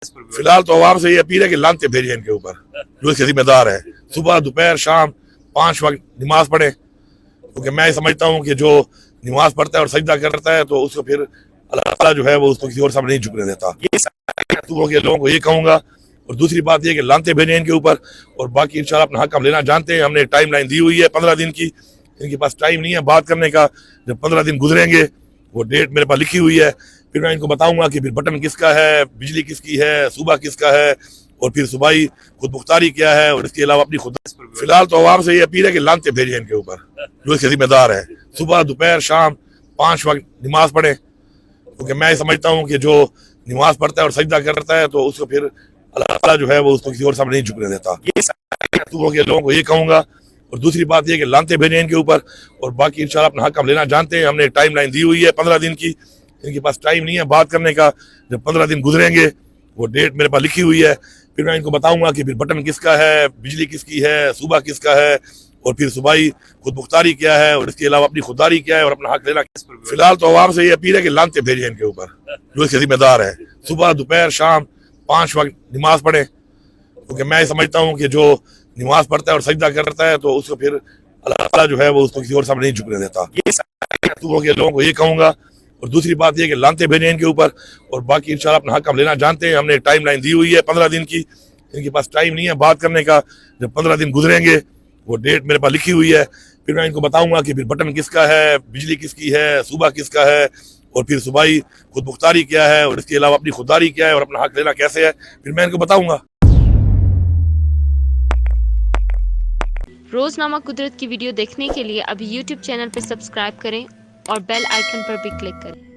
فی الحال تو عوام سے یہ اپیل ہے کہ لانتے بھیجیں ان کے اوپر جو اس کے ذمہ دار ہے، صبح دوپہر شام 5 وقت نماز پڑھیں، کیونکہ میں سمجھتا ہوں کہ جو نماز پڑھتا ہے اور سجدہ کرتا ہے تو اس کو پھر اللہ تعالیٰ جو ہے وہ اس کو کسی اور سامنے نہیں جھکنے دیتا۔ یہ لوگوں کو یہ کہوں گا، اور دوسری بات یہ کہ لانتے بھیجیں ان کے اوپر، اور باقی انشاءاللہ اپنا حق ہم لینا جانتے ہیں۔ ہم نے ٹائم لائن دی ہوئی ہے 15 دن کی، ان کے پاس ٹائم نہیں ہے بات کرنے کا۔ جب 15 دن گزریں گے، وہ ڈیٹ میرے پاس لکھی ہوئی ہے، پھر میں ان کو بتاؤں گا کہ پھر بٹن کس کا ہے، بجلی کس کی ہے، صوبہ کس کا ہے، اور پھر صوبائی خود مختاری کیا ہے، اور اس کے علاوہ اپنی خود۔ فی الحال تو عوام سے یہ اپیل ہے کہ لانتے بھیجیں ان کے اوپر جو اس کے ذمہ دار ہے، صبح دوپہر شام 5 وقت نماز پڑھیں، کیونکہ میں سمجھتا ہوں کہ جو نماز پڑھتا ہے اور سجدہ کرتا ہے تو اس کو پھر اللہ تعالیٰ جو ہے وہ اس کو کسی اور سامنے نہیں جھکنے دیتا۔ یہ لوگوں کو یہ کہوں گا، اور دوسری بات یہ کہ لانتے بھیجیں ان کے اوپر، اور باقی انشاءاللہ اپنا حق ہم لینا جانتے ہیں۔ ہم نے ٹائم لائن دی ہوئی ہے 15 دن کی، ان کے پاس ٹائم نہیں ہے بات کرنے کا۔ جب 15 دن گزریں گے، وہ ڈیٹ میرے پاس لکھی ہوئی ہے، پھر میں ان کو بتاؤں گا کہ پھر بٹن کس کا ہے، بجلی کس کی ہے، صوبہ کس کا ہے، اور پھر صوبائی خود مختاری کیا ہے، اور اس کے علاوہ اپنی خودداری کیا ہے، اور اپنا حق لینا۔ فی الحال تو عوام سے یہ اپیل ہے کہ لانتے بھیجیں ان کے اوپر جو اس کے ذمہ دار ہے، صبح دوپہر شام 5 وقت نماز پڑھیں، کیونکہ میں سمجھتا ہوں کہ جو نماز پڑھتا ہے اور سجدہ کرتا ہے تو اس کو پھر اللہ تعالیٰ جو ہے وہ اس کو کسی اور سامنے نہیں جھکنے دیتا۔ یہ لوگوں کو یہ کہوں گا، اور دوسری بات یہ کہ لانتے بھیجیں ان کے اوپر، اور باقی انشاءاللہ اپنا حق ہم لینا جانتے ہیں۔ ہم نے ٹائم لائن دی ہوئی ہے 15 دن کی، ان کے پاس ٹائم نہیں ہے بات کرنے کا۔ جب 15 دن گزریں گے، وہ ڈیٹ میرے پاس لکھی ہوئی ہے، پھر میں ان کو بتاؤں گا کہ پھر بٹن کس کا ہے، بجلی کس کی ہے، صوبہ کس کا ہے، اور پھر صوبائی خود مختاری کیا ہے، اور اس کے علاوہ اپنی خودداری کیا ہے، اور اپنا حق لینا کیسے ہے، پھر میں ان کو بتاؤں گا۔ روزنامہ قدرت کی ویڈیو دیکھنے کے لیے ابھی یوٹیوب چینل پر سبسکرائب کریں اور بیل آئیکن پر بھی کلک کریں۔